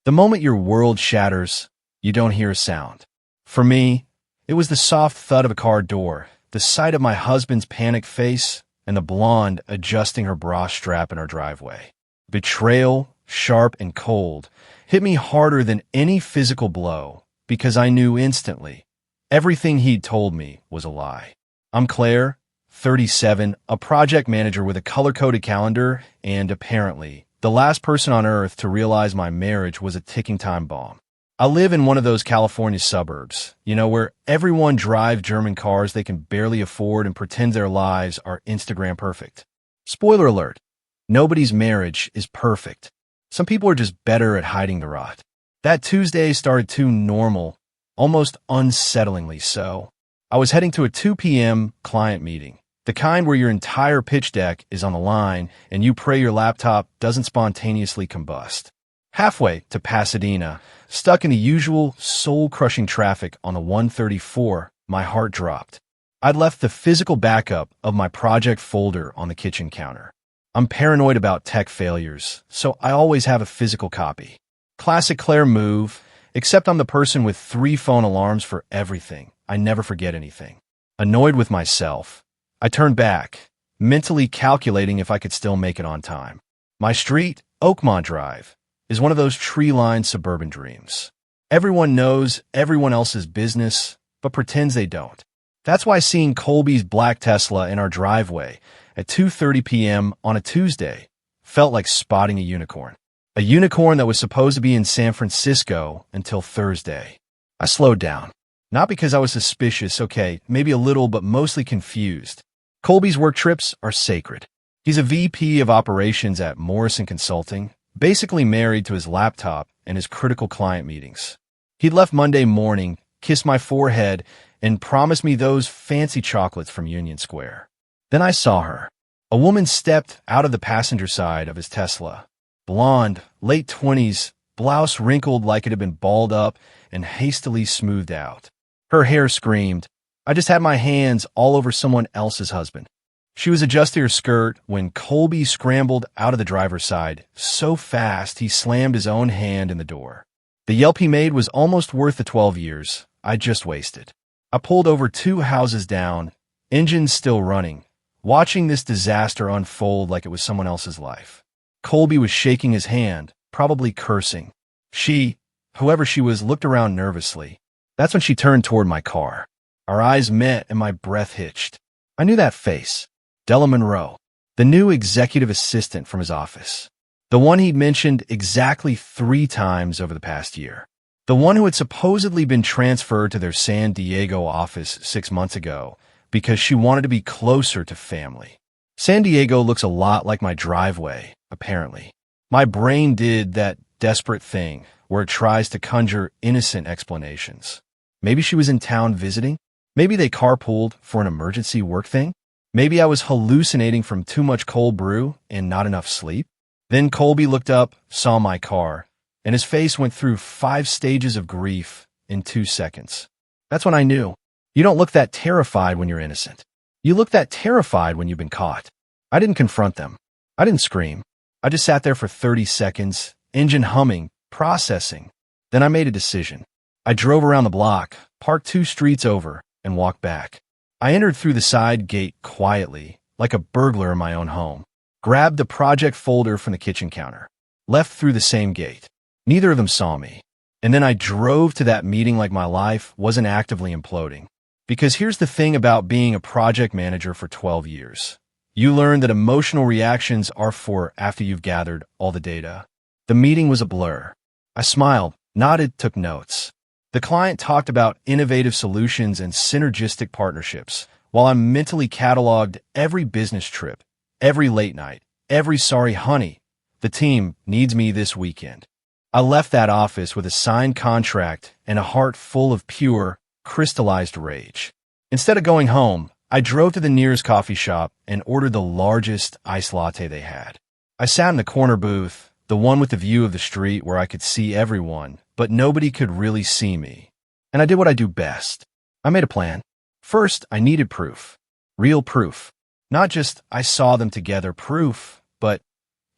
The moment your world shatters, you don't hear a sound. For me, it was the soft thud of a car door, the sight of my husband's panicked face, and the blonde adjusting her bra strap in our driveway. Betrayal, sharp and cold, hit me harder than any physical blow because I knew instantly everything he'd told me was a lie. I'm Claire, 37, a project manager with a color-coded calendar, and apparently the last person on earth to realize my marriage was a ticking time bomb. I live in one of those California suburbs, where everyone drives German cars they can barely afford and pretends their lives are Instagram perfect. Spoiler alert, nobody's marriage is perfect. Some people are just better at hiding the rot. That Tuesday started too normal, almost unsettlingly so. I was heading to a 2 p.m. client meeting, the kind where your entire pitch deck is on the line and you pray your laptop doesn't spontaneously combust. Halfway to Pasadena, stuck in the usual soul-crushing traffic on the 134, my heart dropped. I'd left the physical backup of my project folder on the kitchen counter. I'm paranoid about tech failures, so I always have a physical copy. Classic Claire move, except I'm the person with 3 phone alarms for everything. I never forget anything. Annoyed with myself, I turned back, mentally calculating if I could still make it on time. My street, Oakmont Drive, is one of those tree-lined suburban dreams. Everyone knows everyone else's business, but pretends they don't. That's why seeing Colby's black Tesla in our driveway at 2:30 p.m. on a Tuesday felt like spotting a unicorn. A unicorn that was supposed to be in San Francisco until Thursday. I slowed down. Not because I was suspicious, okay, maybe a little, but mostly confused. Colby's work trips are sacred. He's a VP of operations at Morrison Consulting, basically married to his laptop and his critical client meetings. He'd left Monday morning, kissed my forehead, and promised me those fancy chocolates from Union Square. Then I saw her. A woman stepped out of the passenger side of his Tesla. Blonde, late 20s, blouse wrinkled like it had been balled up and hastily smoothed out. Her hair screamed, I just had my hands all over someone else's husband. She was adjusting her skirt when Colby scrambled out of the driver's side so fast he slammed his own hand in the door. The yelp he made was almost worth the 12 years I just wasted. I pulled over 2 houses down, engines still running, watching this disaster unfold like it was someone else's life. Colby was shaking his hand, probably cursing. She, whoever she was, looked around nervously. That's when she turned toward my car. Our eyes met and my breath hitched. I knew that face. Della Monroe, the new executive assistant from his office. The one he'd mentioned exactly 3 times over the past year. The one who had supposedly been transferred to their San Diego office 6 months ago because she wanted to be closer to family. San Diego looks a lot like my driveway, apparently. My brain did that desperate thing where it tries to conjure innocent explanations. Maybe she was in town visiting. Maybe they carpooled for an emergency work thing. Maybe I was hallucinating from too much cold brew and not enough sleep. Then Colby looked up, saw my car, and his face went through 5 stages of grief in 2 seconds. That's when I knew. You don't look that terrified when you're innocent. You look that terrified when you've been caught. I didn't confront them. I didn't scream. I just sat there for 30 seconds, engine humming, processing. Then I made a decision. I drove around the block, parked 2 streets over, and walked back. I entered through the side gate quietly, like a burglar in my own home, grabbed the project folder from the kitchen counter, left through the same gate. Neither of them saw me. And then I drove to that meeting like my life wasn't actively imploding. Because here's the thing about being a project manager for 12 years. You learn that emotional reactions are for after you've gathered all the data. The meeting was a blur. I smiled, nodded, took notes. The client talked about innovative solutions and synergistic partnerships, while I mentally cataloged every business trip, every late night, every sorry honey, the team needs me this weekend. I left that office with a signed contract and a heart full of pure, crystallized rage. Instead of going home, I drove to the nearest coffee shop and ordered the largest iced latte they had. I sat in the corner booth, the one with the view of the street where I could see everyone, but nobody could really see me. And I did what I do best. I made a plan. First, I needed proof. Real proof. Not just I saw them together proof, but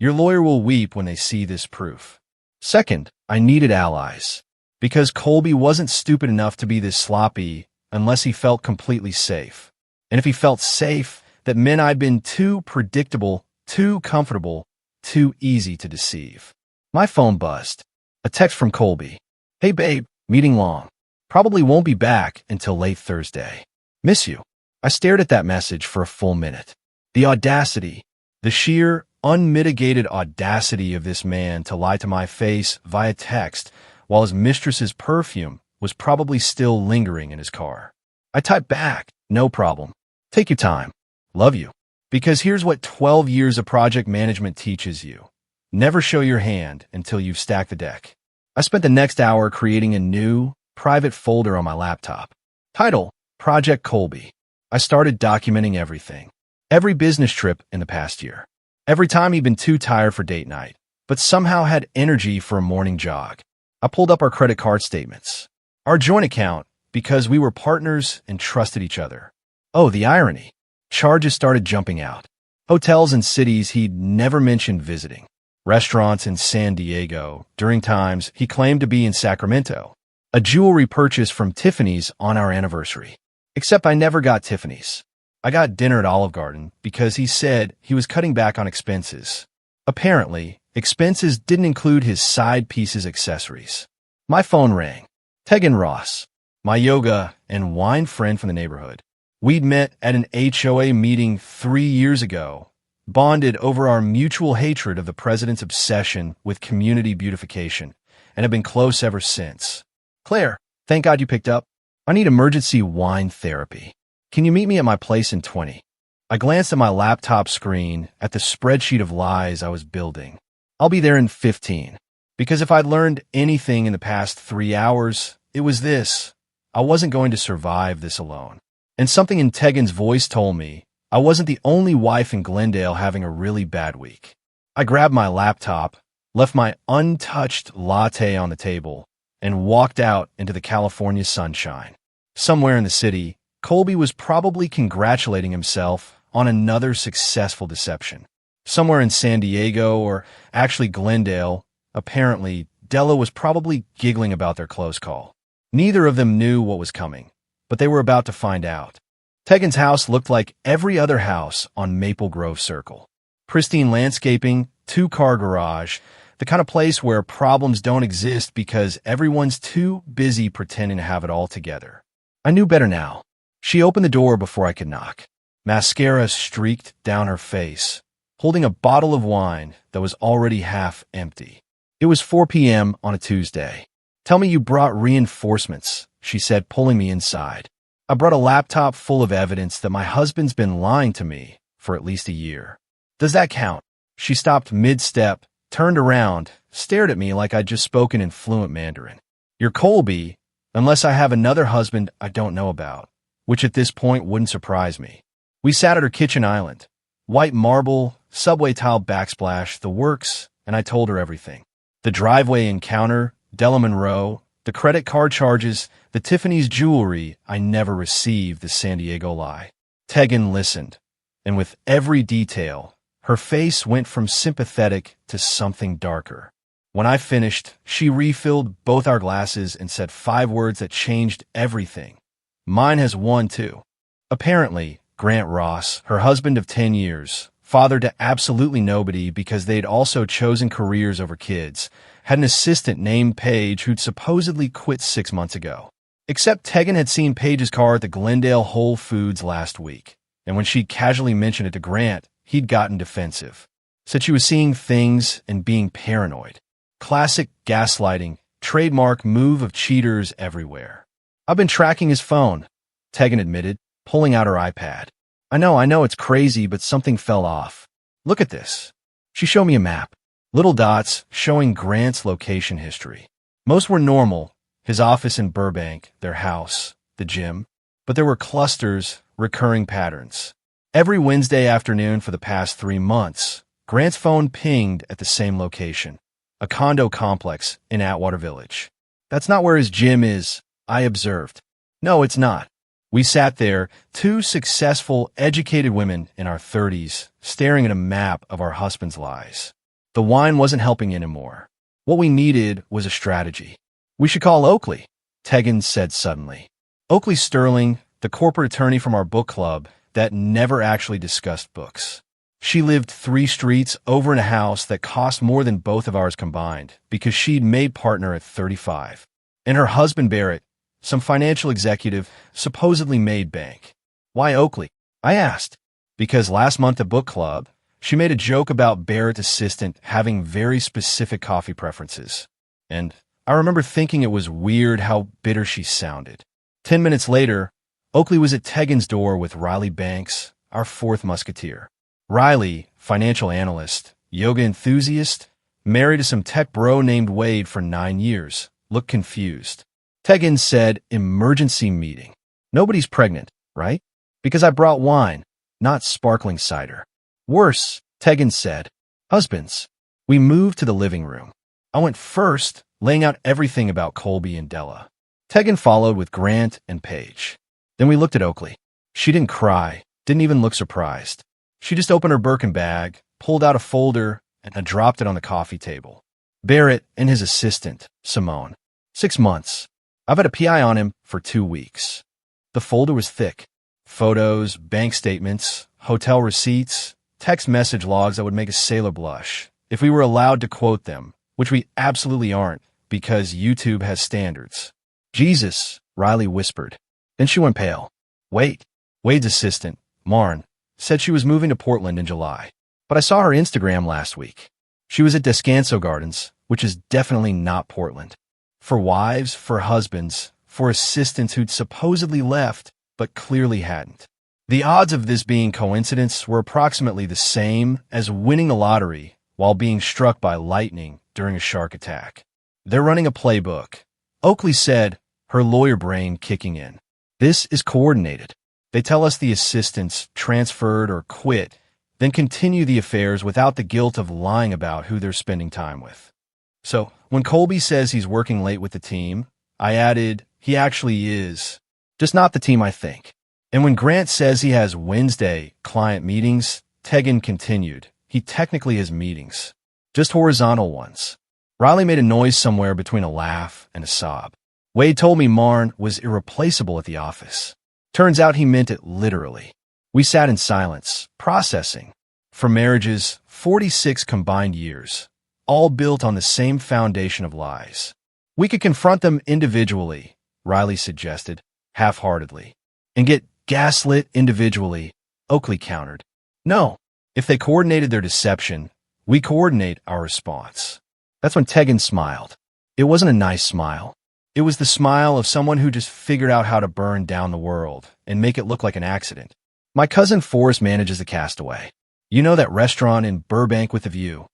your lawyer will weep when they see this proof. Second, I needed allies. Because Colby wasn't stupid enough to be this sloppy unless he felt completely safe. And if he felt safe, that meant I'd been too predictable, too comfortable, too easy to deceive. My phone buzzed. A text from Colby. Hey babe, meeting long. Probably won't be back until late Thursday. Miss you. I stared at that message for a full minute. The audacity, the sheer, unmitigated audacity of this man to lie to my face via text while his mistress's perfume was probably still lingering in his car. I typed back, no problem. Take your time. Love you. Because here's what 12 years of project management teaches you. Never show your hand until you've stacked the deck. I spent the next hour creating a new, private folder on my laptop. Title, Project Colby. I started documenting everything. Every business trip in the past year. Every time he'd been too tired for date night, but somehow had energy for a morning jog. I pulled up our credit card statements. Our joint account, because we were partners and trusted each other. Oh, the irony. Charges started jumping out. Hotels and cities he'd never mentioned visiting. Restaurants in San Diego during times he claimed to be in Sacramento. A jewelry purchase from Tiffany's on our anniversary. Except I never got Tiffany's. I got dinner at Olive Garden because he said he was cutting back on expenses. Apparently, expenses didn't include his side pieces accessories. My phone rang. Tegan Ross, my yoga and wine friend from the neighborhood. We'd met at an HOA meeting 3 years ago, bonded over our mutual hatred of the president's obsession with community beautification, and have been close ever since. Claire, thank God you picked up. I need emergency wine therapy. Can you meet me at my place in 20? I glanced at my laptop screen at the spreadsheet of lies I was building. I'll be there in 15. Because if I'd learned anything in the past 3 hours, it was this. I wasn't going to survive this alone. And something in Tegan's voice told me I wasn't the only wife in Glendale having a really bad week. I grabbed my laptop, left my untouched latte on the table, and walked out into the California sunshine. Somewhere in the city, Colby was probably congratulating himself on another successful deception. Somewhere in San Diego, or actually Glendale, apparently, Della was probably giggling about their close call. Neither of them knew what was coming, but they were about to find out. Tegan's house looked like every other house on Maple Grove Circle. Pristine landscaping, 2-car garage, the kind of place where problems don't exist because everyone's too busy pretending to have it all together. I knew better now. She opened the door before I could knock. Mascara streaked down her face, holding a bottle of wine that was already half empty. It was 4 p.m. on a Tuesday. Tell me you brought reinforcements, she said, pulling me inside. I brought a laptop full of evidence that my husband's been lying to me for at least a year. Does that count? She stopped mid-step, turned around, stared at me like I'd just spoken in fluent Mandarin. You're Colby, unless I have another husband I don't know about, which at this point wouldn't surprise me. We sat at her kitchen island. White marble, subway tile backsplash, the works, and I told her everything. The driveway encounter, Della Monroe, the credit card charges, the Tiffany's jewelry I never received, the San Diego lie. Tegan listened, and with every detail, her face went from sympathetic to something darker. When I finished, she refilled both our glasses and said 5 words that changed everything. Mine has one, too. Apparently, Grant Ross, her husband of 10 years, father to absolutely nobody because they'd also chosen careers over kids, had an assistant named Paige who'd supposedly quit 6 months ago. Except Tegan had seen Paige's car at the Glendale Whole Foods last week, and when she'd casually mentioned it to Grant, he'd gotten defensive. Said she was seeing things and being paranoid. Classic gaslighting, trademark move of cheaters everywhere. I've been tracking his phone, Tegan admitted, pulling out her iPad. I know it's crazy, but something fell off. Look at this. She showed me a map. Little dots showing Grant's location history. Most were normal, his office in Burbank, their house, the gym. But there were clusters, recurring patterns. Every Wednesday afternoon for the past 3 months, Grant's phone pinged at the same location, a condo complex in Atwater Village. That's not where his gym is, I observed. No, it's not. We sat there, 2 successful, educated women in our 30s, staring at a map of our husband's lies. The wine wasn't helping anymore. What we needed was a strategy. We should call Oakley, Tegan said suddenly. Oakley Sterling, the corporate attorney from our book club that never actually discussed books. She lived 3 streets over in a house that cost more than both of ours combined because she'd made partner at 35. And her husband Barrett, some financial executive, supposedly made bank. Why Oakley? I asked. Because last month at book club, she made a joke about Barrett's assistant having very specific coffee preferences. And I remember thinking it was weird how bitter she sounded. 10 minutes later, Oakley was at Tegan's door with Riley Banks, our 4th musketeer. Riley, financial analyst, yoga enthusiast, married to some tech bro named Wade for 9 years, looked confused. Tegan said, emergency meeting. Nobody's pregnant, right? Because I brought wine, not sparkling cider. Worse, Tegan said, husbands. We moved to the living room. I went first, laying out everything about Colby and Della. Tegan followed with Grant and Paige. Then we looked at Oakley. She didn't cry, didn't even look surprised. She just opened her Birkin bag, pulled out a folder, and dropped it on the coffee table. Barrett and his assistant, Simone. 6 months. I've had a PI on him for 2 weeks. The folder was thick. Photos, bank statements, hotel receipts, text message logs that would make a sailor blush, if we were allowed to quote them, which we absolutely aren't, because YouTube has standards. Jesus, Riley whispered. Then she went pale. Wait. Wade's assistant, Marn, said she was moving to Portland in July. But I saw her Instagram last week. She was at Descanso Gardens, which is definitely not Portland. For wives, for husbands, for assistants who'd supposedly left, but clearly hadn't. The odds of this being coincidence were approximately the same as winning the lottery while being struck by lightning during a shark attack. They're running a playbook. Oakley said, her lawyer brain kicking in. This is coordinated. They tell us the assistants transferred or quit, then continue the affairs without the guilt of lying about who they're spending time with. So, when Colby says he's working late with the team, I added, he actually is. Just not the team I think. And when Grant says he has Wednesday client meetings, Tegan continued, he technically has meetings. Just horizontal ones. Riley made a noise somewhere between a laugh and a sob. Wade told me Marn was irreplaceable at the office. Turns out he meant it literally. We sat in silence, processing. For marriages, 46 combined years, all built on the same foundation of lies. We could confront them individually, Riley suggested, half-heartedly, and get gaslit individually, Oakley countered. No, if they coordinated their deception, we coordinate our response. That's when Tegan smiled. It wasn't a nice smile. It was the smile of someone who just figured out how to burn down the world and make it look like an accident. My cousin Forrest manages the Castaway. You know that restaurant in Burbank with a view?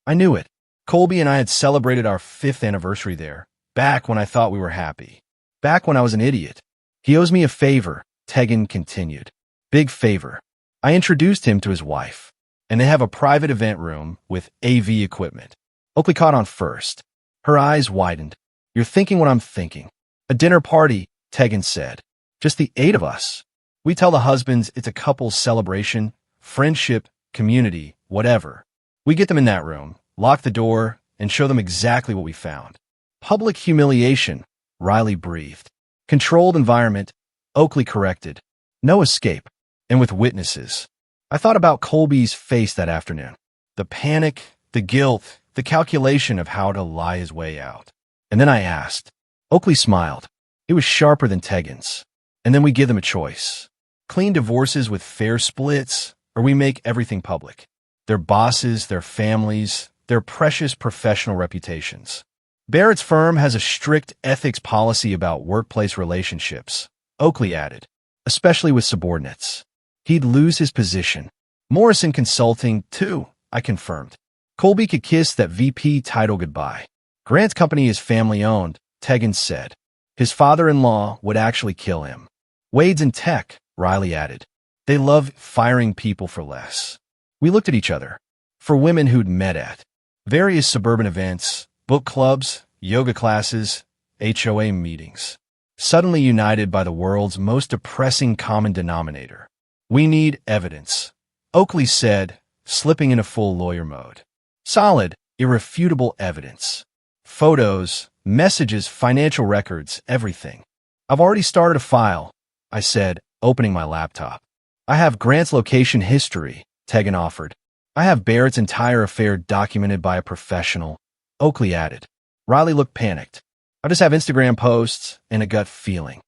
I knew it. Colby and I had celebrated our 5th anniversary there, back when I thought we were happy. Back when I was an idiot. He owes me a favor, Tegan continued. Big favor. I introduced him to his wife, and they have a private event room with AV equipment. Oakley caught on first. Her eyes widened. You're thinking what I'm thinking. A dinner party, Tegan said. Just the 8 of us. We tell the husbands it's a couple's celebration, friendship, community, whatever. We get them in that room, lock the door, and show them exactly what we found. Public humiliation, Riley breathed. Controlled environment, Oakley corrected. No escape, and with witnesses. I thought about Colby's face that afternoon. The panic, the guilt, the calculation of how to lie his way out. And then I asked. Oakley smiled. It was sharper than Tegan's. And then we give them a choice. Clean divorces with fair splits, or we make everything public. Their bosses, their families, their precious professional reputations. Barrett's firm has a strict ethics policy about workplace relationships, Oakley added, especially with subordinates. He'd lose his position. Morrison Consulting, too, I confirmed. Colby could kiss that VP title goodbye. Grant's company is family-owned, Tegan said. His father-in-law would actually kill him. Wade's in tech, Riley added. They love firing people for less. We looked at each other. For women who'd met at various suburban events, book clubs, yoga classes, HOA meetings. Suddenly united by the world's most depressing common denominator. We need evidence, Oakley said, slipping into full lawyer mode. Solid, irrefutable evidence. Photos, messages, financial records, everything. I've already started a file, I said, opening my laptop. I have Grant's location history, Tegan offered. I have Barrett's entire affair documented by a professional, Oakley added. Riley looked panicked. I just have Instagram posts and a gut feeling.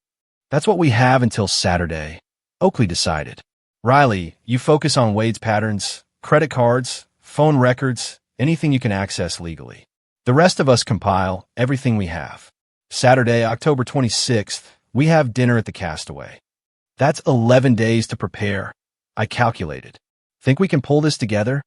That's what we have until Saturday, Oakley decided. Riley, you focus on Wade's patterns, credit cards, phone records, anything you can access legally. The rest of us compile everything we have. Saturday, October 26th, we have dinner at the Castaway. That's 11 days to prepare, I calculated. Think we can pull this together?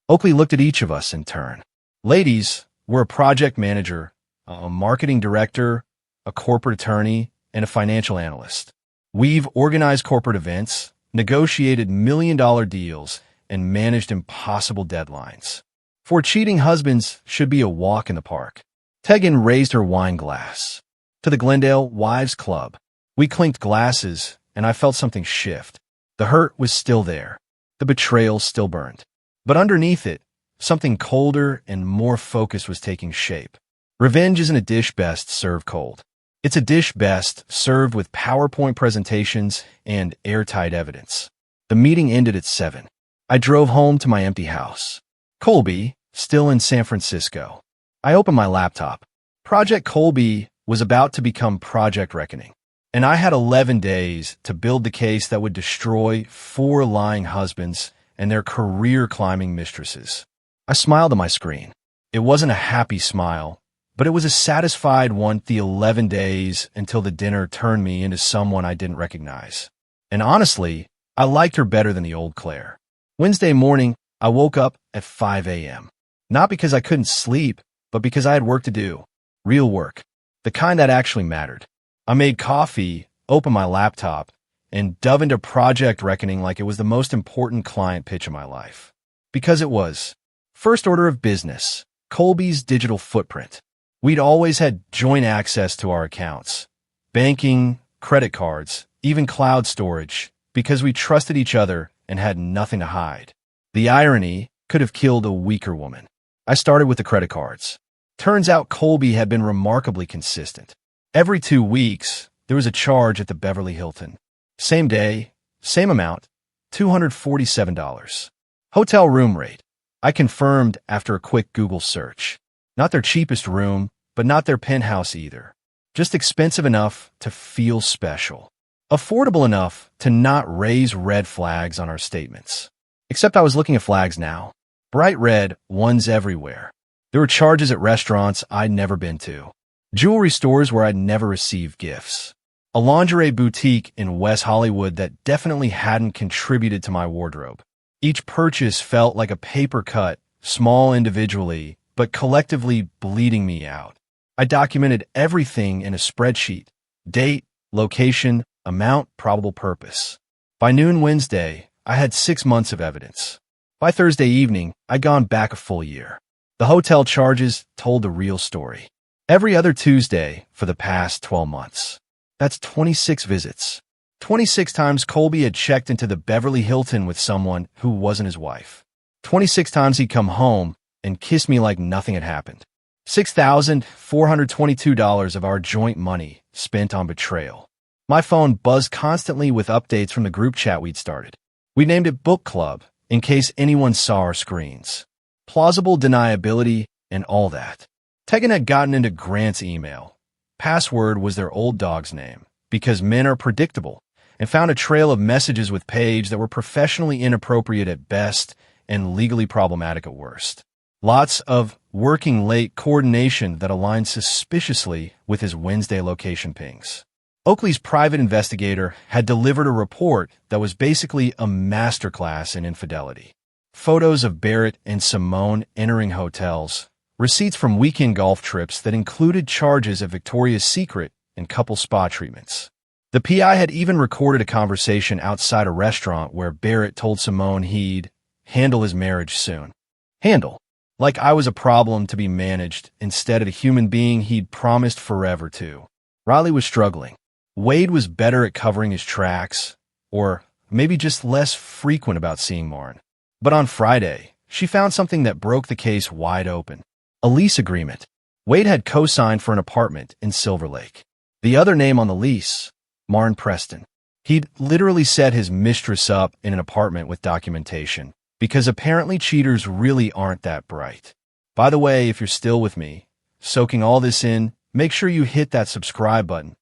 Oakley looked at each of us in turn. Ladies, we're a project manager, a marketing director, a corporate attorney, and a financial analyst. We've organized corporate events, negotiated million-dollar deals, and managed impossible deadlines. For cheating husbands should be a walk in the park. Tegan raised her wine glass. To the Glendale Wives Club. We clinked glasses, and I felt something shift. The hurt was still there. The betrayal still burned. But underneath it, something colder and more focused was taking shape. Revenge isn't a dish best served cold. It's a dish best served with PowerPoint presentations and airtight evidence. The meeting ended at 7. I drove home to my empty house. Colby, still in San Francisco. I opened my laptop. Project Colby was about to become Project Reckoning. And I had 11 days to build the case that would destroy 4 lying husbands and their career-climbing mistresses. I smiled at my screen. It wasn't a happy smile, but it was a satisfied one. The 11 days until the dinner turned me into someone I didn't recognize. And honestly, I liked her better than the old Claire. Wednesday morning, I woke up at 5 a.m. Not because I couldn't sleep, but because I had work to do. Real work. The kind that actually mattered. I made coffee, opened my laptop, and dove into Project Reckoning like it was the most important client pitch of my life. Because it was. First order of business, Colby's digital footprint. We'd always had joint access to our accounts. Banking, credit cards, even cloud storage, because we trusted each other and had nothing to hide. The irony could have killed a weaker woman. I started with the credit cards. Turns out Colby had been remarkably consistent. Every 2 weeks, there was a charge at the Beverly Hilton. Same day, same amount, $247. Hotel room rate. I confirmed after a quick Google search. Not their cheapest room, but not their penthouse either. Just expensive enough to feel special. Affordable enough to not raise red flags on our statements. Except I was looking at flags now. Bright red ones everywhere. There were charges at restaurants I'd never been to. Jewelry stores where I'd never received gifts. A lingerie boutique in West Hollywood that definitely hadn't contributed to my wardrobe. Each purchase felt like a paper cut, small individually, but collectively bleeding me out. I documented everything in a spreadsheet. Date, location, amount, probable purpose. By noon Wednesday, I had 6 months of evidence. By Thursday evening, I'd gone back a full year. The hotel charges told the real story. Every other Tuesday for the past 12 months. That's 26 visits. 26 times Colby had checked into the Beverly Hilton with someone who wasn't his wife. 26 times he'd come home and kissed me like nothing had happened. $6,422 of our joint money spent on betrayal. My phone buzzed constantly with updates from the group chat we'd started. We named it Book Club in case anyone saw our screens. Plausible deniability and all that. Tegan had gotten into Grant's email. Password was their old dog's name, because men are predictable, and found a trail of messages with Paige that were professionally inappropriate at best and legally problematic at worst. Lots of working late coordination that aligned suspiciously with his Wednesday location pings. Oakley's private investigator had delivered a report that was basically a masterclass in infidelity. Photos of Barrett and Simone entering hotels, receipts from weekend golf trips that included charges at Victoria's Secret and couple spa treatments. The PI had even recorded a conversation outside a restaurant where Barrett told Simone he'd handle his marriage soon. Handle. Like I was a problem to be managed instead of a human being he'd promised forever to. Riley was struggling. Wade was better at covering his tracks, or maybe just less frequent about seeing Marn. But on Friday, she found something that broke the case wide open. A lease agreement. Wade had co-signed for an apartment in Silver Lake. The other name on the lease, Marn Preston. He'd literally set his mistress up in an apartment with documentation, because apparently cheaters really aren't that bright. By the way, if you're still with me, soaking all this in, make sure you hit that subscribe button.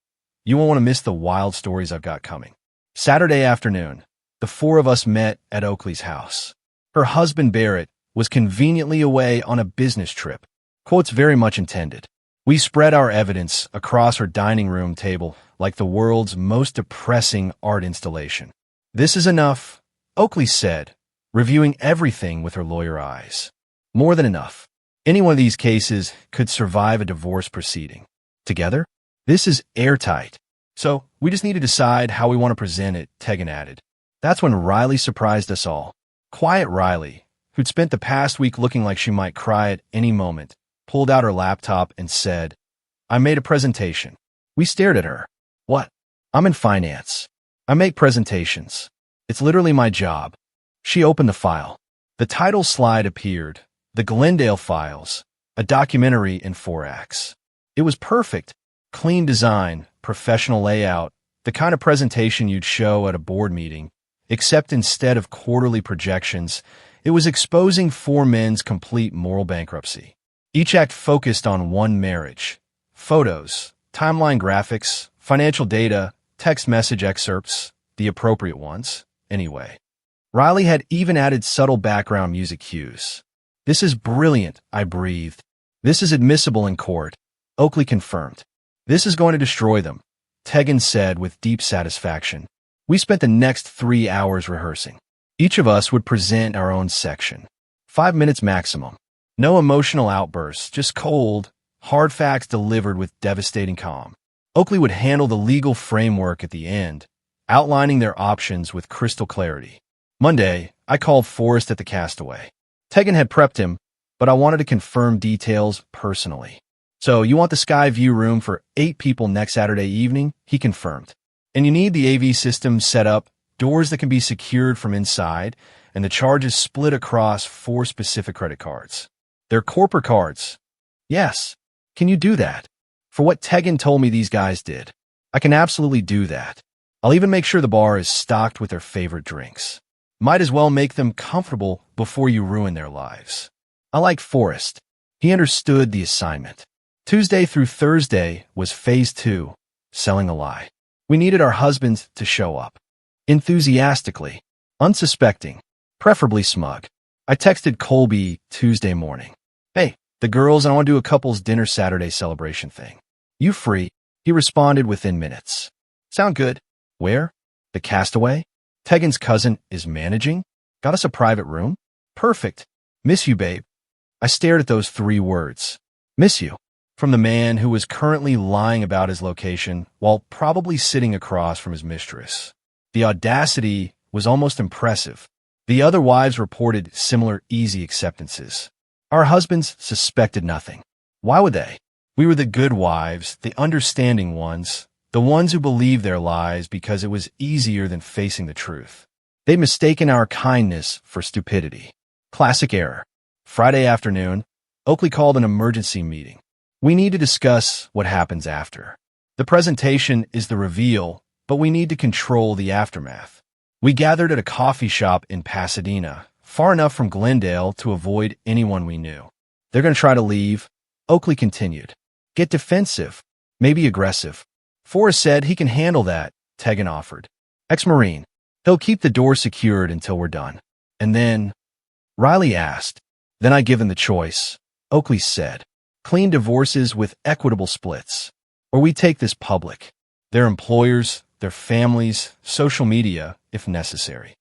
You won't want to miss the wild stories I've got coming. Saturday afternoon, the four of us met at Oakley's house. Her husband, Barrett, was conveniently away on a business trip. Quotes very much intended. We spread our evidence across her dining room table like the world's most depressing art installation. This is enough, Oakley said, reviewing everything with her lawyer eyes. More than enough. Any one of these cases could survive a divorce proceeding. Together? This is airtight. So, we just need to decide how we want to present it, Tegan added. That's when Riley surprised us all. Quiet Riley, who'd spent the past week looking like she might cry at any moment, pulled out her laptop and said, I made a presentation. We stared at her. What? I'm in finance. I make presentations. It's literally my job. She opened the file. The title slide appeared, The Glendale Files, a documentary in 4 acts. It was perfect. Clean design, professional layout, the kind of presentation you'd show at a board meeting, except instead of quarterly projections, it was exposing 4 men's complete moral bankruptcy. Each act focused on one marriage. Photos, timeline graphics, financial data, text message excerpts, the appropriate ones, anyway. Riley had even added subtle background music cues. This is brilliant, I breathed. This is admissible in court, Oakley confirmed. This is going to destroy them, Tegan said with deep satisfaction. We spent the next 3 hours rehearsing. Each of us would present our own section. 5 minutes maximum. No emotional outbursts, just cold, hard facts delivered with devastating calm. Oakley would handle the legal framework at the end, outlining their options with crystal clarity. Monday, I called Forrest at the Castaway. Tegan had prepped him, but I wanted to confirm details personally. So you want the sky view room for 8 people next Saturday evening? He confirmed. And you need the AV system set up, doors that can be secured from inside, and the charges split across 4 specific credit cards. They're corporate cards. Yes. Can you do that? For what Tegan told me these guys did. I can absolutely do that. I'll even make sure the bar is stocked with their favorite drinks. Might as well make them comfortable before you ruin their lives. I liked Forrest. He understood the assignment. Tuesday through Thursday was phase 2, selling a lie. We needed our husbands to show up. Enthusiastically, unsuspecting, preferably smug. I texted Colby Tuesday morning. Hey, the girls and I want to do a couple's dinner Saturday celebration thing. You free? He responded within minutes. Sound good. Where? The Castaway? Tegan's cousin is managing? Got us a private room? Perfect. Miss you, babe. I stared at those 3 words. Miss you. From the man who was currently lying about his location while probably sitting across from his mistress. The audacity was almost impressive. The other wives reported similar easy acceptances. Our husbands suspected nothing. Why would they? We were the good wives, the understanding ones, the ones who believed their lies because it was easier than facing the truth. They'd mistaken our kindness for stupidity. Classic error. Friday afternoon, Oakley called an emergency meeting. We need to discuss what happens after. The presentation is the reveal, but we need to control the aftermath. We gathered at a coffee shop in Pasadena, far enough from Glendale to avoid anyone we knew. They're going to try to leave, Oakley continued. Get defensive, maybe aggressive. Forrest said he can handle that, Tegan offered. Ex-Marine. He'll keep the door secured until we're done. And then, Riley asked. Then I give them the choice, Oakley said. Clean divorces with equitable splits. Or we take this public. Their employers, their families, social media, if necessary.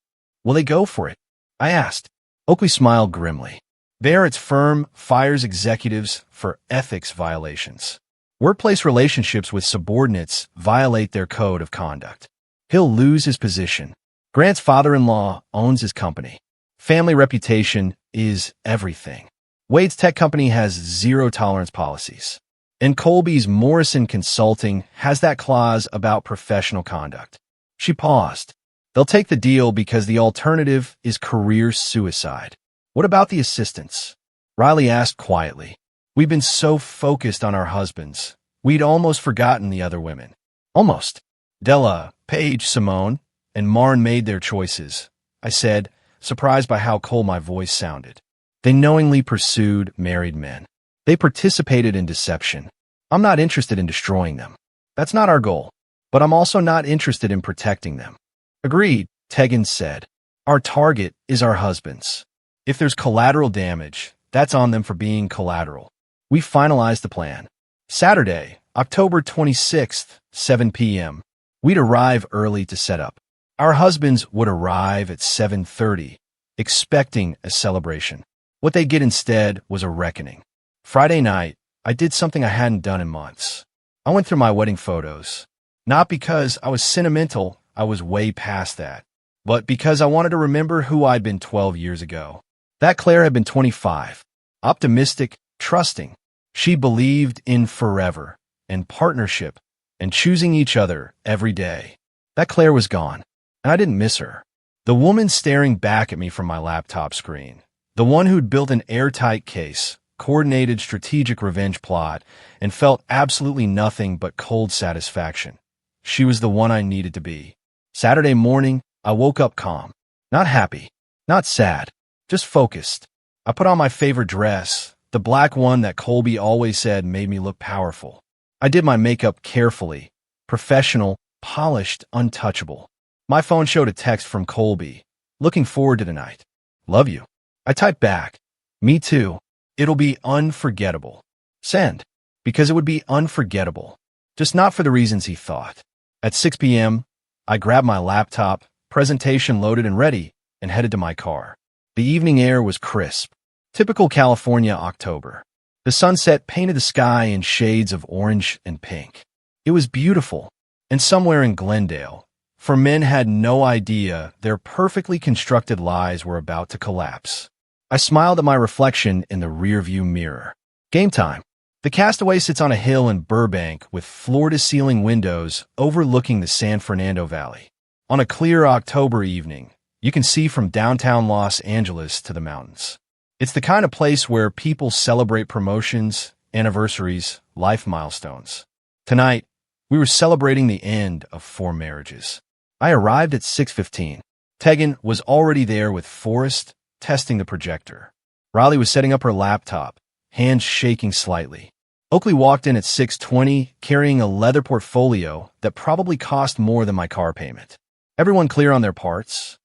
Will they go for it? I asked. Oakley smiled grimly. Barrett's firm fires executives for ethics violations. Workplace relationships with subordinates violate their code of conduct. He'll lose his position. Grant's father-in-law owns his company. Family reputation is everything. Wade's tech company has zero-tolerance policies. And Colby's Morrison Consulting has that clause about professional conduct. She paused. They'll take the deal because the alternative is career suicide. What about the assistants? Riley asked quietly. We'd been so focused on our husbands, we'd almost forgotten the other women. Almost. Della, Paige, Simone, and Marn made their choices, I said, surprised by how cold my voice sounded. They knowingly pursued married men. They participated in deception. I'm not interested in destroying them. That's not our goal. But I'm also not interested in protecting them. Agreed, Tegan said. Our target is our husbands. If there's collateral damage, that's on them for being collateral. We finalized the plan. Saturday, October 26th, 7 p.m. We'd arrive early to set up. Our husbands would arrive at 7:30, expecting a celebration. What they get instead was a reckoning. Friday night, I did something I hadn't done in months. I went through my wedding photos. Not because I was sentimental, I was way past that, but because I wanted to remember who I'd been 12 years ago. That Claire had been 25, optimistic, trusting. She believed in forever, and partnership, and choosing each other every day. That Claire was gone, and I didn't miss her. The woman staring back at me from my laptop screen, the one who'd built an airtight case, coordinated strategic revenge plot, and felt absolutely nothing but cold satisfaction. She was the one I needed to be. Saturday morning, I woke up calm. Not happy, not sad, just focused. I put on my favorite dress, the black one that Colby always said made me look powerful. I did my makeup carefully, professional, polished, untouchable. My phone showed a text from Colby. Looking forward to tonight. Love you. I typed back. Me too. It'll be unforgettable. Send. Because it would be unforgettable. Just not for the reasons he thought. At 6 p.m., I grabbed my laptop, presentation loaded and ready, and headed to my car. The evening air was crisp. Typical California October. The sunset painted the sky in shades of orange and pink. It was beautiful. And somewhere in Glendale, for men had no idea their perfectly constructed lives were about to collapse. I smiled at my reflection in the rearview mirror. Game time. The Castaway sits on a hill in Burbank with floor-to-ceiling windows overlooking the San Fernando Valley. On a clear October evening, you can see from downtown Los Angeles to the mountains. It's the kind of place where people celebrate promotions, anniversaries, life milestones. Tonight, we were celebrating the end of 4 marriages. I arrived at 6:15. Tegan was already there with Forrest, testing the projector. Riley was setting up her laptop, hands shaking slightly. Oakley walked in at 6:20, carrying a leather portfolio that probably cost more than my car payment. Everyone clear on their parts?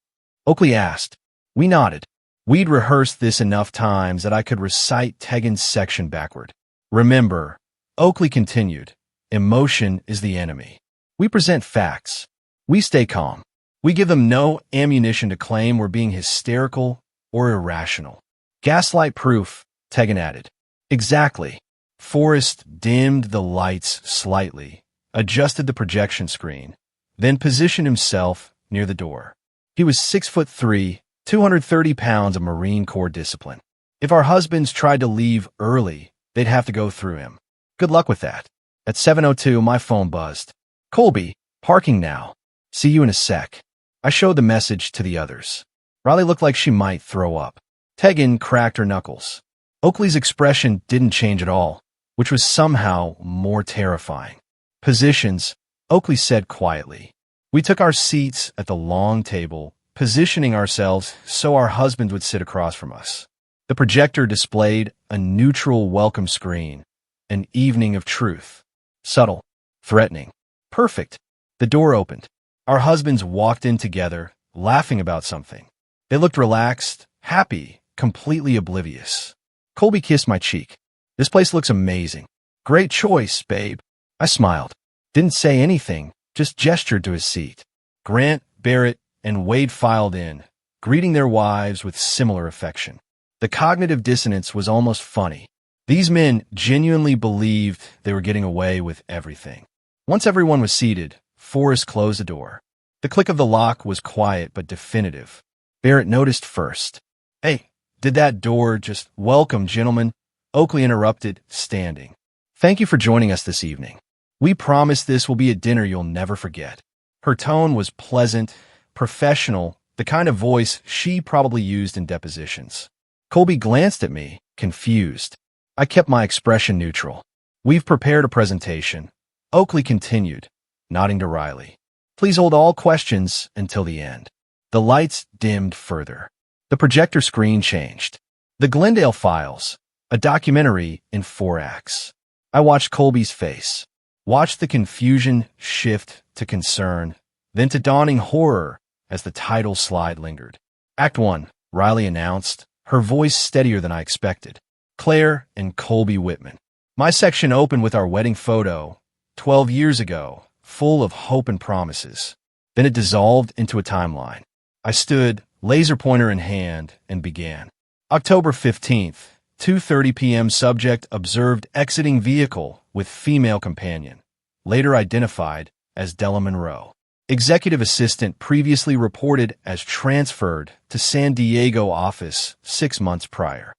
Oakley asked. We nodded. We'd rehearsed this enough times that I could recite Tegan's section backward. Remember, Oakley continued, emotion is the enemy. We present facts. We stay calm. We give them no ammunition to claim we're being hysterical or irrational. Gaslight proof, Tegan added. Exactly. Forrest dimmed the lights slightly, adjusted the projection screen, then positioned himself near the door. He was 6'3", 230 pounds of Marine Corps discipline. If our husbands tried to leave early, they'd have to go through him. Good luck with that. At 7:02, my phone buzzed. Colby, parking now. See you in a sec. I showed the message to the others. Riley looked like she might throw up. Tegan cracked her knuckles. Oakley's expression didn't change at all, which was somehow more terrifying. Positions, Oakley said quietly. We took our seats at the long table, positioning ourselves so our husbands would sit across from us. The projector displayed a neutral welcome screen, an evening of truth. Subtle, threatening, perfect. The door opened. Our husbands walked in together, laughing about something. They looked relaxed, happy, completely oblivious. Colby kissed my cheek. This place looks amazing. Great choice, babe. I smiled. Didn't say anything, just gestured to his seat. Grant, Barrett, and Wade filed in, greeting their wives with similar affection. The cognitive dissonance was almost funny. These men genuinely believed they were getting away with everything. Once everyone was seated, Forrest closed the door. The click of the lock was quiet but definitive. Barrett noticed first. Hey, did that door just welcome, gentlemen? Oakley interrupted, standing. Thank you for joining us this evening. We promise this will be a dinner you'll never forget. Her tone was pleasant, professional, the kind of voice she probably used in depositions. Colby glanced at me, confused. I kept my expression neutral. We've prepared a presentation. Oakley continued, nodding to Riley. Please hold all questions until the end. The lights dimmed further. The projector screen changed. The Glendale Files, a documentary in 4 acts. I watched Colby's face, watched the confusion shift to concern, then to dawning horror as the title slide lingered. Act 1, Riley announced, her voice steadier than I expected. Claire and Colby Whitman. My section opened with our wedding photo, 12 years ago, full of hope and promises. Then it dissolved into a timeline. I stood, laser pointer in hand, and began. October 15th, 2:30 p.m. Subject observed exiting vehicle with female companion, later identified as Della Monroe. Executive assistant previously reported as transferred to San Diego office 6 months prior.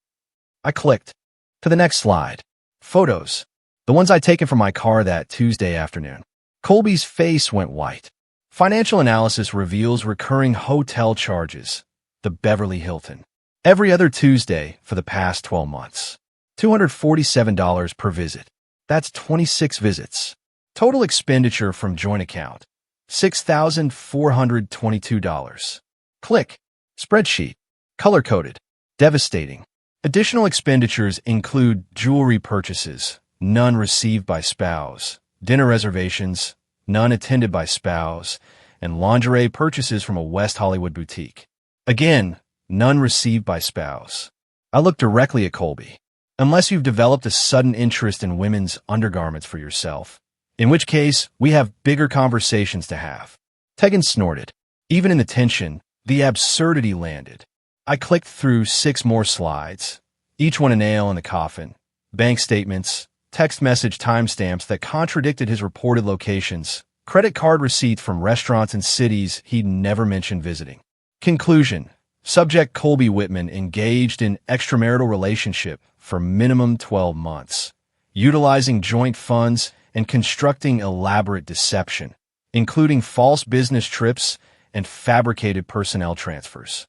I clicked. To the next slide. Photos. The ones I'd taken from my car that Tuesday afternoon. Colby's face went white. Financial analysis reveals recurring hotel charges. The Beverly Hilton. Every other Tuesday for the past 12 months. $247 per visit. That's 26 visits. Total expenditure from joint account. $6,422. Click. Spreadsheet. Color-coded. Devastating. Additional expenditures include jewelry purchases, none received by spouse, dinner reservations, none attended by spouse, and lingerie purchases from a West Hollywood boutique. Again, none received by spouse. I looked directly at Colby. Unless you've developed a sudden interest in women's undergarments for yourself, in which case we have bigger conversations to have. Tegan snorted. Even in the tension, the absurdity landed. I clicked through 6 more slides, each one a nail in the coffin, bank statements, text message timestamps that contradicted his reported locations, credit card receipts from restaurants and cities he'd never mentioned visiting. Conclusion. Subject Colby Whitman engaged in extramarital relationship for minimum 12 months, utilizing joint funds and constructing elaborate deception, including false business trips and fabricated personnel transfers.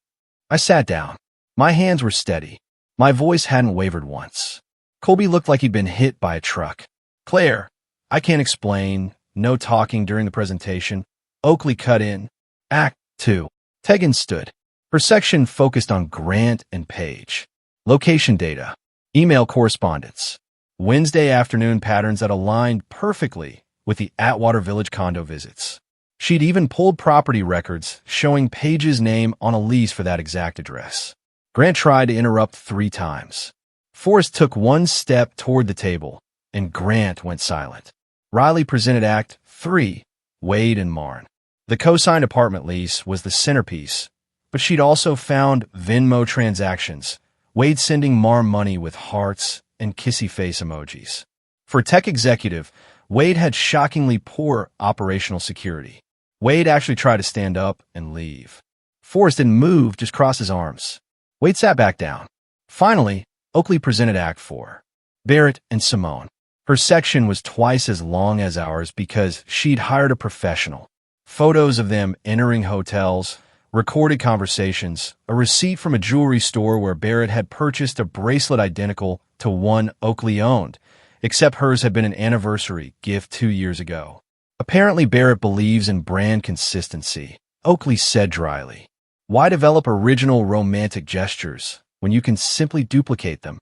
I sat down. My hands were steady. My voice hadn't wavered once. Colby looked like he'd been hit by a truck. Claire, I can't explain. No talking during the presentation. Oakley cut in. Act 2. Tegan stood. Her section focused on Grant and Page. Location data. Email correspondence. Wednesday afternoon patterns that aligned perfectly with the Atwater Village condo visits. She'd even pulled property records showing Page's name on a lease for that exact address. Grant tried to interrupt 3 times. Forrest took 1 step toward the table, and Grant went silent. Riley presented Act 3, Wade and Marn. The co-signed apartment lease was the centerpiece, but she'd also found Venmo transactions, Wade sending Marn money with hearts and kissy face emojis. For tech executive, Wade had shockingly poor operational security. Wade actually tried to stand up and leave. Forrest didn't move, just crossed his arms. Wade sat back down. Finally, Oakley presented Act 4. Barrett and Simone. Her section was twice as long as ours because she'd hired a professional. Photos of them entering hotels, recorded conversations, a receipt from a jewelry store where Barrett had purchased a bracelet identical to one Oakley owned, except hers had been an anniversary gift 2 years ago. Apparently, Barrett believes in brand consistency. Oakley said dryly. Why develop original romantic gestures when you can simply duplicate them?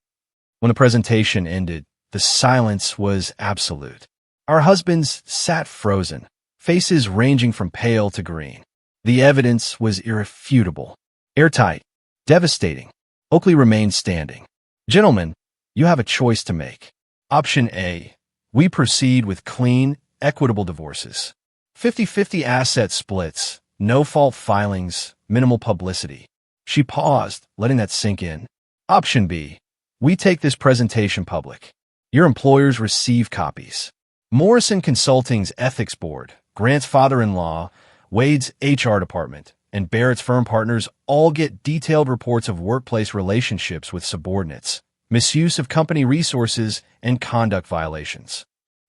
When the presentation ended, the silence was absolute. Our husbands sat frozen, faces ranging from pale to green. The evidence was irrefutable, airtight, devastating. Oakley remained standing. Gentlemen, you have a choice to make. Option A, we proceed with clean, equitable divorces. 50-50 asset splits, no-fault filings, minimal publicity. She paused, letting that sink in. Option B, we take this presentation public. Your employers receive copies. Morrison Consulting's ethics board, Grant's father-in-law, Wade's HR department, and Barrett's firm partners all get detailed reports of workplace relationships with subordinates, misuse of company resources, and conduct violations.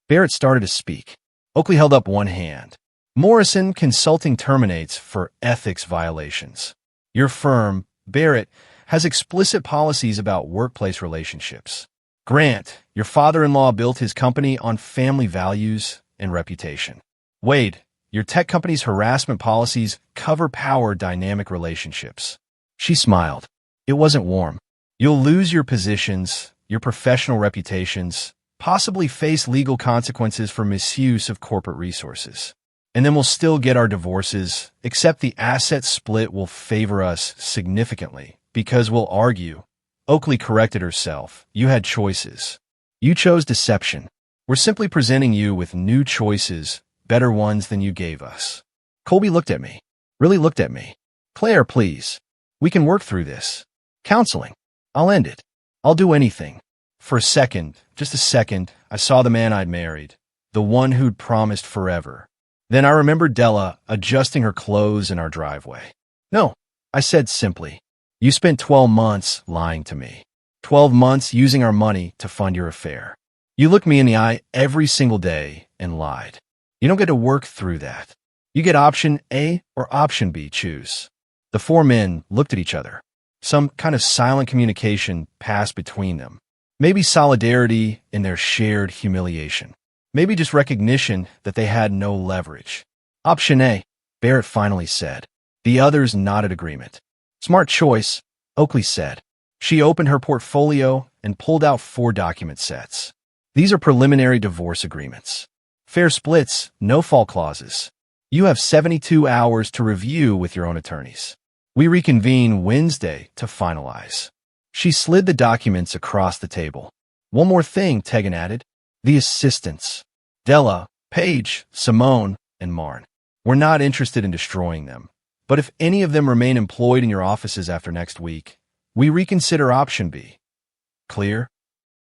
Barrett started to speak. Oakley held up one hand. Morrison Consulting terminates for ethics violations. Your firm, Barrett, has explicit policies about workplace relationships. Grant, your father-in-law built his company on family values and reputation. Wade, your tech company's harassment policies cover power dynamic relationships. She smiled. It wasn't warm. You'll lose your positions, your professional reputations, possibly face legal consequences for misuse of corporate resources. And then we'll still get our divorces, except the asset split will favor us significantly, because we'll argue. Oakley corrected herself. You had choices. You chose deception. We're simply presenting you with new choices, better ones than you gave us. Colby looked at me. Really looked at me. Claire, please. We can work through this. Counseling. I'll end it. I'll do anything. For a second, just a second, I saw the man I'd married, the one who'd promised forever. Then I remembered Della adjusting her clothes in our driveway. No, I said simply. You spent 12 months lying to me. 12 months using our money to fund your affair. You looked me in the eye every single day and lied. You don't get to work through that. You get option A or option B, choose. The four men looked at each other. Some kind of silent communication passed between them. Maybe solidarity in their shared humiliation. Maybe just recognition that they had no leverage. Option A, Barrett finally said. The others nodded agreement. Smart choice, Oakley said. She opened her portfolio and pulled out 4 document sets. These are preliminary divorce agreements. Fair splits, no fault clauses. You have 72 hours to review with your own attorneys. We reconvene Wednesday to finalize. She slid the documents across the table. One more thing, Tegan added. The assistants. Della, Paige, Simone, and Marn. We're not interested in destroying them. But if any of them remain employed in your offices after next week, we reconsider option B. Clear?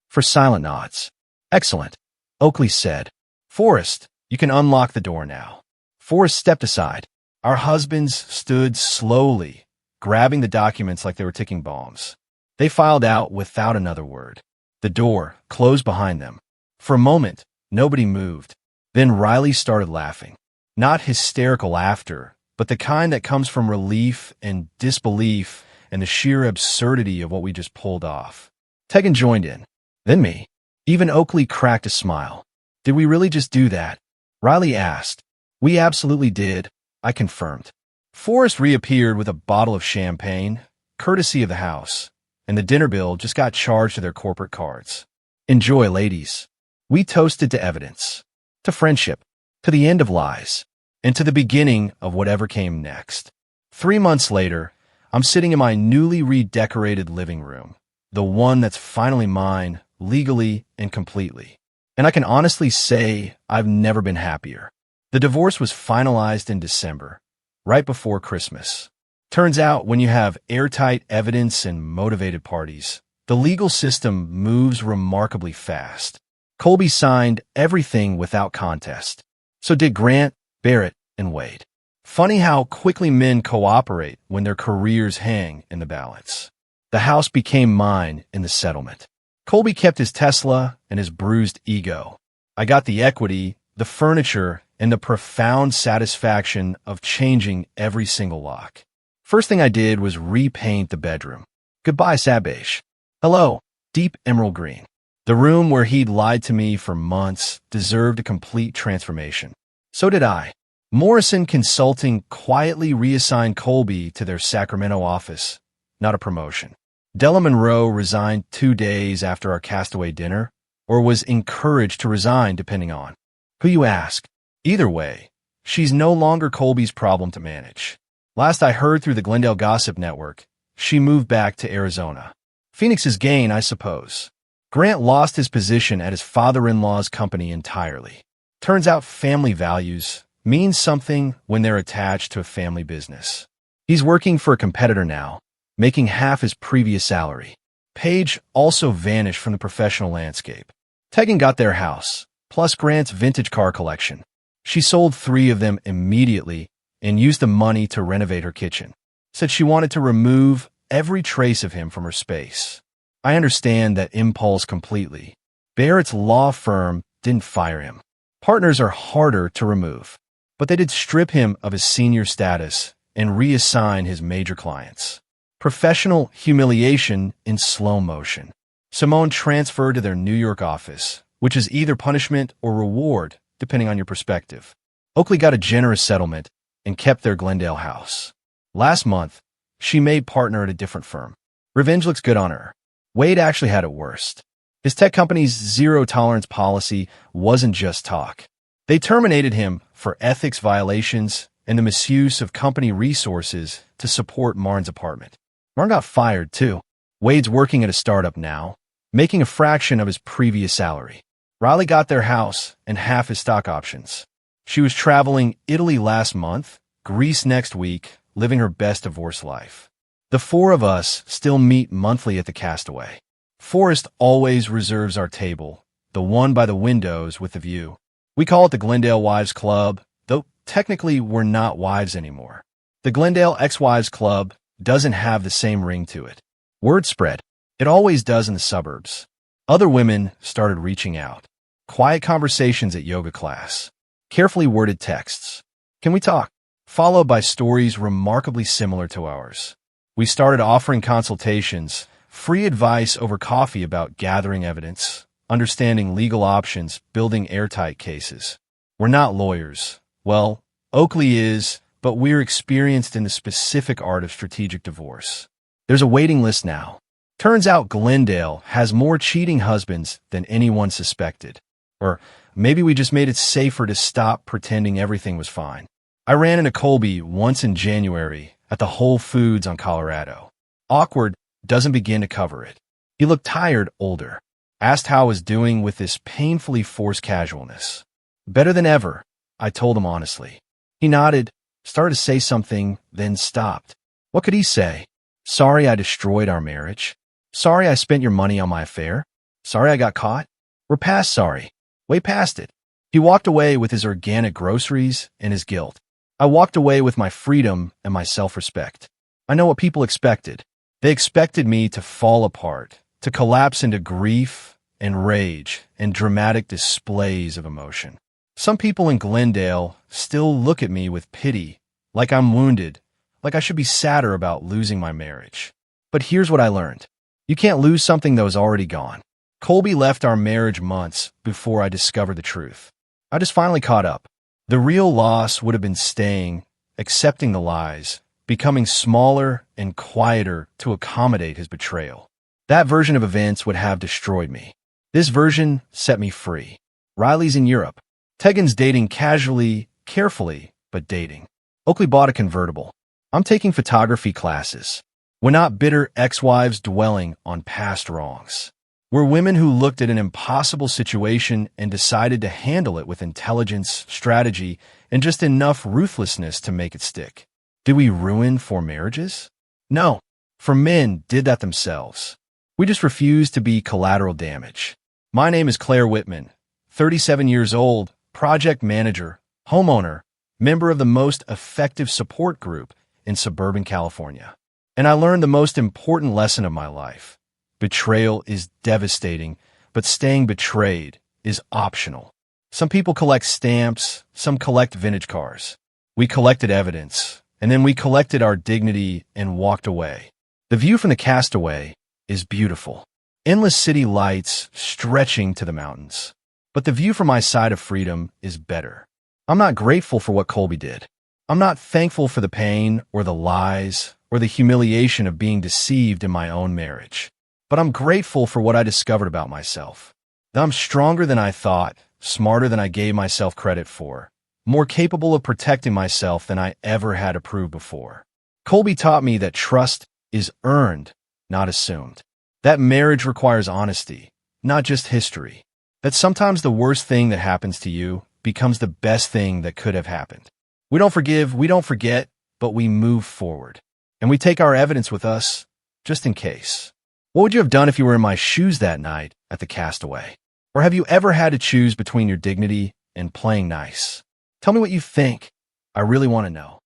For silent nods. Excellent, Oakley said. Forrest, you can unlock the door now. Forrest stepped aside. Our husbands stood slowly, grabbing the documents like they were ticking bombs. They filed out without another word. The door closed behind them. For a moment, nobody moved. Then Riley started laughing. Not hysterical laughter, but the kind that comes from relief and disbelief and the sheer absurdity of what we just pulled off. Tegan joined in. Then me. Even Oakley cracked a smile. Did we really just do that? Riley asked. We absolutely did, I confirmed. Forrest reappeared with a bottle of champagne, courtesy of the house, and the dinner bill just got charged to their corporate cards. Enjoy, ladies. We toasted to evidence, to friendship, to the end of lies, and to the beginning of whatever came next. 3 months later, I'm sitting in my newly redecorated living room, the one that's finally mine, legally and completely. And I can honestly say I've never been happier. The divorce was finalized in December, right before Christmas. Turns out when you have airtight evidence and motivated parties, the legal system moves remarkably fast. Colby signed everything without contest. So did Grant, Barrett, and Wade. Funny how quickly men cooperate when their careers hang in the balance. The house became mine in the settlement. Colby kept his Tesla and his bruised ego. I got the equity, the furniture, and the profound satisfaction of changing every single lock. First thing I did was repaint the bedroom. Goodbye, Sabeige. Hello, deep emerald green. The room where he'd lied to me for months deserved a complete transformation. So did I. Morrison Consulting quietly reassigned Colby to their Sacramento office, not a promotion. Della Monroe resigned 2 days after our castaway dinner, or was encouraged to resign depending on who you ask. Either way, she's no longer Colby's problem to manage. Last I heard through the Glendale Gossip Network, she moved back to Arizona. Phoenix's gain, I suppose. Grant lost his position at his father-in-law's company entirely. Turns out family values mean something when they're attached to a family business. He's working for a competitor now, making half his previous salary. Paige also vanished from the professional landscape. Tegan got their house, plus Grant's vintage car collection. She sold 3 of them immediately and used the money to renovate her kitchen. Said she wanted to remove every trace of him from her space. I understand that impulse completely. Barrett's law firm didn't fire him. Partners are harder to remove, but they did strip him of his senior status and reassign his major clients. Professional humiliation in slow motion. Simone transferred to their New York office, which is either punishment or reward, depending on your perspective. Oakley got a generous settlement and kept their Glendale house. Last month, she made partner at a different firm. Revenge looks good on her. Wade actually had it worst. His tech company's zero-tolerance policy wasn't just talk. They terminated him for ethics violations and the misuse of company resources to support Marne's apartment. Marne got fired, too. Wade's working at a startup now, making a fraction of his previous salary. Riley got their house and half his stock options. She was traveling Italy last month, Greece next week, living her best divorce life. The four of us still meet monthly at the Castaway. Forrest always reserves our table, the one by the windows with the view. We call it the Glendale Wives Club, though technically we're not wives anymore. The Glendale Ex-Wives Club doesn't have the same ring to it. Word spread. It always does in the suburbs. Other women started reaching out. Quiet conversations at yoga class. Carefully worded texts. Can we talk? Followed by stories remarkably similar to ours. We started offering consultations, free advice over coffee about gathering evidence, understanding legal options, building airtight cases. We're not lawyers. Well, Oakley is, but we're experienced in the specific art of strategic divorce. There's a waiting list now. Turns out Glendale has more cheating husbands than anyone suspected. Or maybe we just made it safer to stop pretending everything was fine. I ran into Colby once in January at the Whole Foods on Colorado. Awkward doesn't begin to cover it. He looked tired, older. Asked how I was doing with this painfully forced casualness. Better than ever, I told him honestly. He nodded, started to say something, then stopped. What could he say? Sorry I destroyed our marriage. Sorry I spent your money on my affair. Sorry I got caught. We're past sorry. Way past it. He walked away with his organic groceries and his guilt. I walked away with my freedom and my self-respect. I know what people expected. They expected me to fall apart, to collapse into grief and rage and dramatic displays of emotion. Some people in Glendale still look at me with pity, like I'm wounded, like I should be sadder about losing my marriage. But here's what I learned. You can't lose something that was already gone. Colby left our marriage months before I discovered the truth. I just finally caught up. The real loss would have been staying, accepting the lies, becoming smaller and quieter to accommodate his betrayal. That version of events would have destroyed me. This version set me free. Riley's in Europe. Tegan's dating casually, carefully, but dating. Oakley bought a convertible. I'm taking photography classes. We're not bitter ex-wives dwelling on past wrongs. We're women who looked at an impossible situation and decided to handle it with intelligence, strategy, and just enough ruthlessness to make it stick. Did we ruin 4 marriages? No. For men did that themselves. We just refused to be collateral damage. My name is Claire Whitman, 37 years old, project manager, homeowner, member of the most effective support group in suburban California. And I learned the most important lesson of my life. Betrayal is devastating, but staying betrayed is optional. Some people collect stamps, some collect vintage cars. We collected evidence, and then we collected our dignity and walked away. The view from the Castaway is beautiful. Endless city lights stretching to the mountains. But the view from my side of freedom is better. I'm not grateful for what Colby did. I'm not thankful for the pain or the lies or the humiliation of being deceived in my own marriage. But I'm grateful for what I discovered about myself. That I'm stronger than I thought, smarter than I gave myself credit for, more capable of protecting myself than I ever had to prove before. Colby taught me that trust is earned, not assumed. That marriage requires honesty, not just history. That sometimes the worst thing that happens to you becomes the best thing that could have happened. We don't forgive, we don't forget, but we move forward. And we take our evidence with us, just in case. What would you have done if you were in my shoes that night at the Castaway? Or have you ever had to choose between your dignity and playing nice? Tell me what you think. I really want to know.